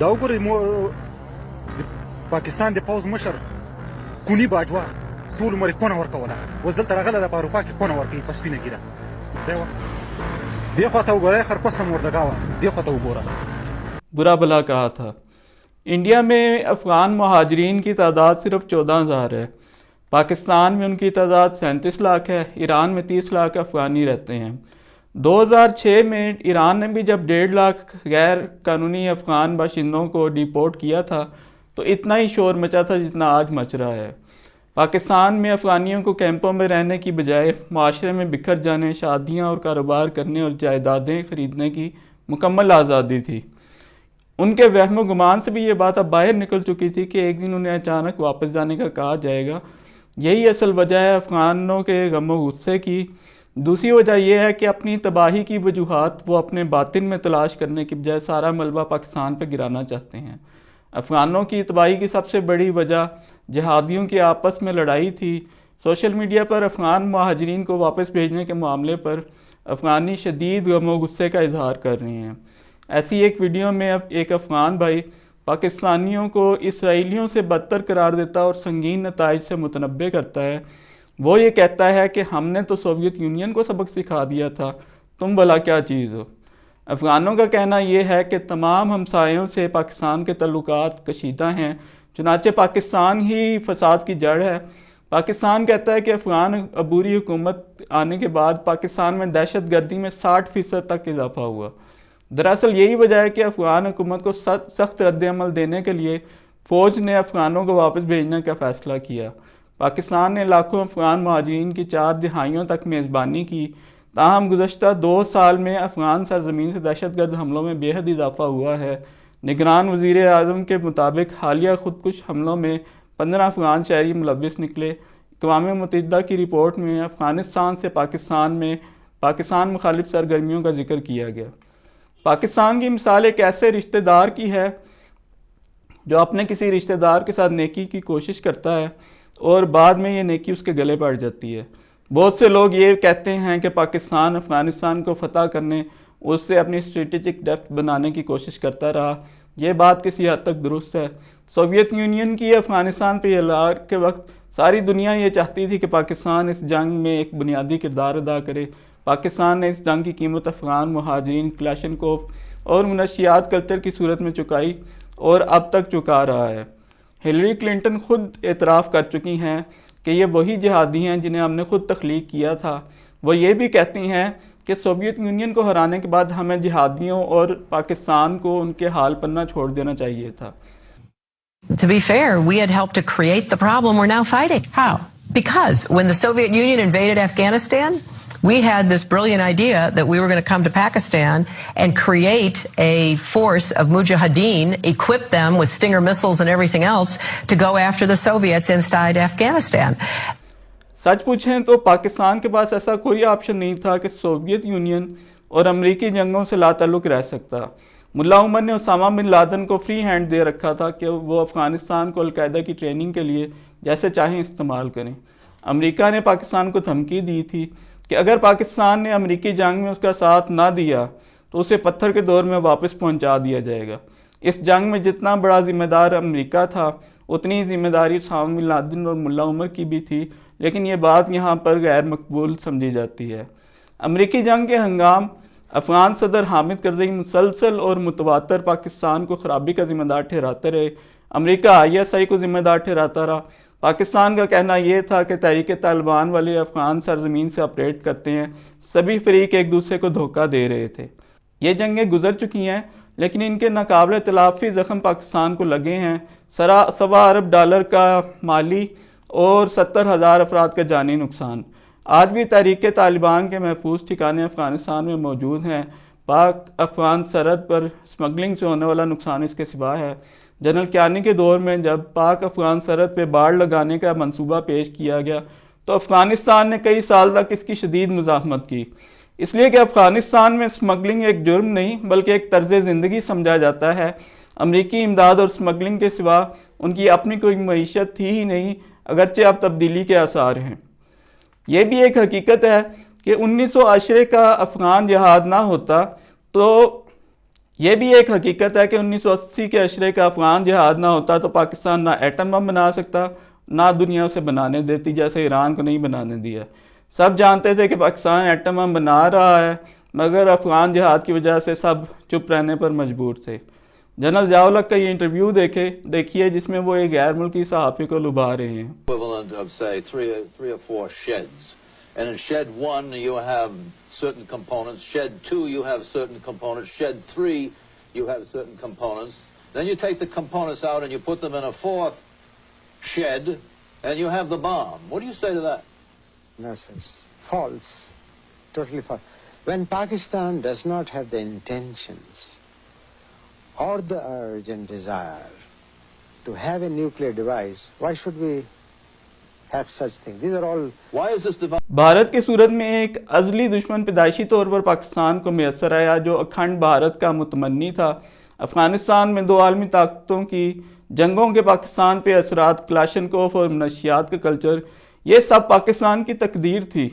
دا وګورئ پاکستان د پوځ مشر کونی باجوا ټول عمر کونه ورکوله، اوس دلته راغله د په اروپا کې کونه ورکوي په سپینه ګیره. دې خواته وګورئ، خرپسته مردګا وه، دې خواته وګوره. برا بلا کہا تھا. انڈیا میں افغان مہاجرین کی تعداد صرف 14,000 ہے. پاکستان میں ان کی تعداد 37 لاکھ ہے. ایران میں 30 لاکھ افغانی رہتے ہیں. 2006 میں ایران نے بھی جب 1.5 لاکھ غیر قانونی افغان باشندوں کو ڈیپورٹ کیا تھا تو اتنا ہی شور مچا تھا جتنا آج مچ رہا ہے. پاکستان میں افغانیوں کو کیمپوں میں رہنے کی بجائے معاشرے میں بکھر جانے، شادیاں اور کاروبار کرنے اور جائیدادیں خریدنے کی مکمل آزادی تھی. ان کے وہم و گمان سے بھی یہ بات اب باہر نکل چکی تھی کہ ایک دن انہیں اچانک واپس جانے کا کہا جائے گا. یہی اصل وجہ ہے افغانوں کے غم و غصے کی. دوسری وجہ یہ ہے کہ اپنی تباہی کی وجوہات وہ اپنے باطن میں تلاش کرنے کی بجائے سارا ملبہ پاکستان پہ گرانا چاہتے ہیں. افغانوں کی تباہی کی سب سے بڑی وجہ جہادیوں کی آپس میں لڑائی تھی. سوشل میڈیا پر افغان مہاجرین کو واپس بھیجنے کے معاملے پر افغانی شدید غم و غصے کا اظہار کر رہے ہیں. ایسی ایک ویڈیو میں ایک افغان بھائی پاکستانیوں کو اسرائیلیوں سے بدتر قرار دیتا اور سنگین نتائج سے متنبع کرتا ہے. وہ یہ کہتا ہے کہ ہم نے تو سوویت یونین کو سبق سکھا دیا تھا، تم بھلا کیا چیز ہو. افغانوں کا کہنا یہ ہے کہ تمام ہمسایوں سے پاکستان کے تعلقات کشیدہ ہیں، چنانچہ پاکستان ہی فساد کی جڑ ہے. پاکستان کہتا ہے کہ افغان عبوری حکومت آنے کے بعد پاکستان میں دہشت گردی میں 60% تک اضافہ ہوا. دراصل یہی وجہ ہے کہ افغان حکومت کو سخت رد عمل دینے کے لیے فوج نے افغانوں کو واپس بھیجنے کا فیصلہ کیا. پاکستان نے لاکھوں افغان مہاجرین کی 4 دہائیوں تک میزبانی کی. تاہم گزشتہ 2 سال میں افغان سرزمین سے دہشت گرد حملوں میں بے حد اضافہ ہوا ہے. نگران وزیر اعظم کے مطابق حالیہ خودکش حملوں میں 15 افغان شہری ملوث نکلے. اقوام متحدہ کی رپورٹ میں افغانستان سے پاکستان میں پاکستان مخالف سرگرمیوں کا ذکر کیا گیا. پاکستان کی مثال ایک ایسے رشتہ دار کی ہے جو اپنے کسی رشتہ دار کے ساتھ نیکی کی کوشش کرتا ہے اور بعد میں یہ نیکی اس کے گلے پڑ جاتی ہے. بہت سے لوگ یہ کہتے ہیں کہ پاکستان افغانستان کو فتح کرنے، اس سے اپنی اسٹریٹجک ڈیپتھ بنانے کی کوشش کرتا رہا. یہ بات کسی حد تک درست ہے. سوویت یونین کی افغانستان پہ اعلان کے وقت ساری دنیا یہ چاہتی تھی کہ پاکستان اس جنگ میں ایک بنیادی کردار ادا کرے. پاکستان نے اس جنگ کی قیمت افغان مہاجرین، کلاشنکوف اور منشیات کلچر کی صورت میں چکائی اور اب تک چکا رہا ہے. ہلری کلنٹن خود اعتراف کر چکی ہیں کہ یہ وہی جہادی ہیں جنہیں ہم نے خود تخلیق کیا تھا. وہ یہ بھی کہتی ہیں کہ سوویت یونین کو ہرانے کے بعد ہمیں جہادیوں اور پاکستان کو ان کے حال پر نہ چھوڑ دینا چاہیے تھا. To be fair, we had helped to create the problem we're now fighting. How? Because when the Soviet Union invaded Afghanistan, we had this brilliant idea that we were going to come to Pakistan and create a force of mujahideen, equip them with Stinger missiles and everything else to go after the Soviets inside Afghanistan. سچ پوچھیں تو پاکستان کے پاس ایسا کوئی option نہیں تھا کہ Soviet union اور امریکی جنگوں سے لا تعلق رہ سکتا. ملا عمر نے اسامہ بن لادن کو فری ہینڈ دے رکھا تھا کہ وہ افغانستان کو القاعدہ کی ٹریننگ کے لیے جیسے چاہیں استعمال کریں. امریکہ نے پاکستان کو دھمکی دی تھی کہ اگر پاکستان نے امریکی جنگ میں اس کا ساتھ نہ دیا تو اسے پتھر کے دور میں واپس پہنچا دیا جائے گا. اس جنگ میں جتنا بڑا ذمہ دار امریکہ تھا اتنی ذمہ داری اسامہ بن لادن اور ملا عمر کی بھی تھی، لیکن یہ بات یہاں پر غیر مقبول سمجھی جاتی ہے. امریکی جنگ کے ہنگام افغان صدر حامد کرزئی مسلسل اور متواتر پاکستان کو خرابی کا ذمہ دار ٹھہراتے رہے. امریکہ ISI کو ذمہ دار ٹھہراتا رہا. پاکستان کا کہنا یہ تھا کہ تحریک طالبان والے افغان سرزمین سے آپریٹ کرتے ہیں، سبھی فریق ایک دوسرے کو دھوکہ دے رہے تھے۔ یہ جنگیں گزر چکی ہیں لیکن ان کے ناقابل تلافی زخم پاکستان کو لگے ہیں، $1.25 ارب کا مالی اور 70,000 افراد کا جانی نقصان۔ آج بھی تحریک طالبان کے محفوظ ٹھکانے افغانستان میں موجود ہیں۔ پاک افغان سرحد پر اسمگلنگ سے ہونے والا نقصان اس کے سوا ہے۔ جنرل کیانی کے دور میں جب پاک افغان سرحد پہ باڑ لگانے کا منصوبہ پیش کیا گیا تو افغانستان نے کئی سال تک اس کی شدید مزاحمت کی، اس لیے کہ افغانستان میں اسمگلنگ ایک جرم نہیں بلکہ ایک طرز زندگی سمجھا جاتا ہے۔ امریکی امداد اور اسمگلنگ کے سوا ان کی اپنی کوئی معیشت تھی ہی نہیں، اگرچہ اب تبدیلی کے آثار ہیں۔ یہ بھی ایک حقیقت ہے کہ 1980 کا افغان جہاد نہ ہوتا تو پاکستان نہ ایٹم بم بنا سکتا، نہ دنیا اسے بنانے دیتی، جیسے ایران کو نہیں بنانے دیا۔ سب جانتے تھے کہ پاکستان ایٹم بم بنا رہا ہے، مگر افغان جہاد کی وجہ سے سب چپ رہنے پر مجبور تھے۔ جنرل ضیاء الحق کا یہ انٹرویو دیکھیے جس میں وہ ایک غیر ملکی صحافی کو لبھا رہے ہیں۔ Equivalent of say three or four sheds, and in shed 1 you have certain components, shed 2 you have certain components, shed 3 you have certain components. Then you take the components out and you put them in a fourth shed and you have the bomb. What do you say to that? Nonsense. False. Totally false. When Pakistan does not have the intentions or the urgent desire to have a nuclear device, why should we have such things? These are all... Why is this device? Bharat کی صورت میں ایک ازلی دشمن پیدائشی طور پر پاکستان کو میسر آیا جو اکھنڈ بھارت کا متمنی تھا۔ افغانستان میں 2 عالمی طاقتوں کی جنگوں کے پاکستان پہ اثرات، کلاشنکوف اور منشیات کا کلچر، یہ سب پاکستان کی تقدیر تھی۔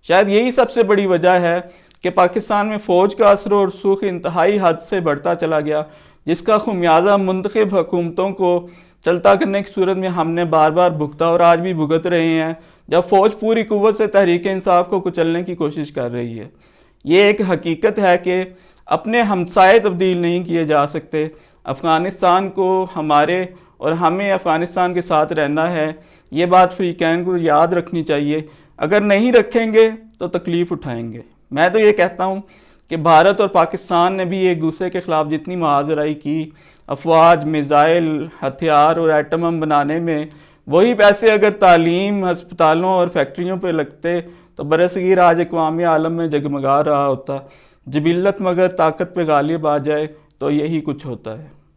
شاید یہی سب سے بڑی وجہ ہے کہ پاکستان میں فوج کا اثر اور رسوخ انتہائی حد سے بڑھتا چلا گیا، جس کا خمیازہ منتخب حکومتوں کو چلتا کرنے کی صورت میں ہم نے بار بار بھگتا اور آج بھی بھگت رہے ہیں، جب فوج پوری قوت سے تحریک انصاف کو کچلنے کی کوشش کر رہی ہے۔ یہ ایک حقیقت ہے کہ اپنے ہمسائے تبدیل نہیں کیے جا سکتے۔ افغانستان کو ہمارے اور ہمیں افغانستان کے ساتھ رہنا ہے، یہ بات فریقین کو یاد رکھنی چاہیے۔ اگر نہیں رکھیں گے تو تکلیف اٹھائیں گے۔ میں تو یہ کہتا ہوں کہ بھارت اور پاکستان نے بھی ایک دوسرے کے خلاف جتنی معاذرائی کی افواج، میزائل، ہتھیار اور ایٹم بم بنانے میں، وہی پیسے اگر تعلیم، ہسپتالوں اور فیکٹریوں پہ لگتے تو برصغیر آج اقوام عالم میں جگمگا رہا ہوتا۔ جبلت مگر طاقت پہ غالب آ جائے تو یہی کچھ ہوتا ہے۔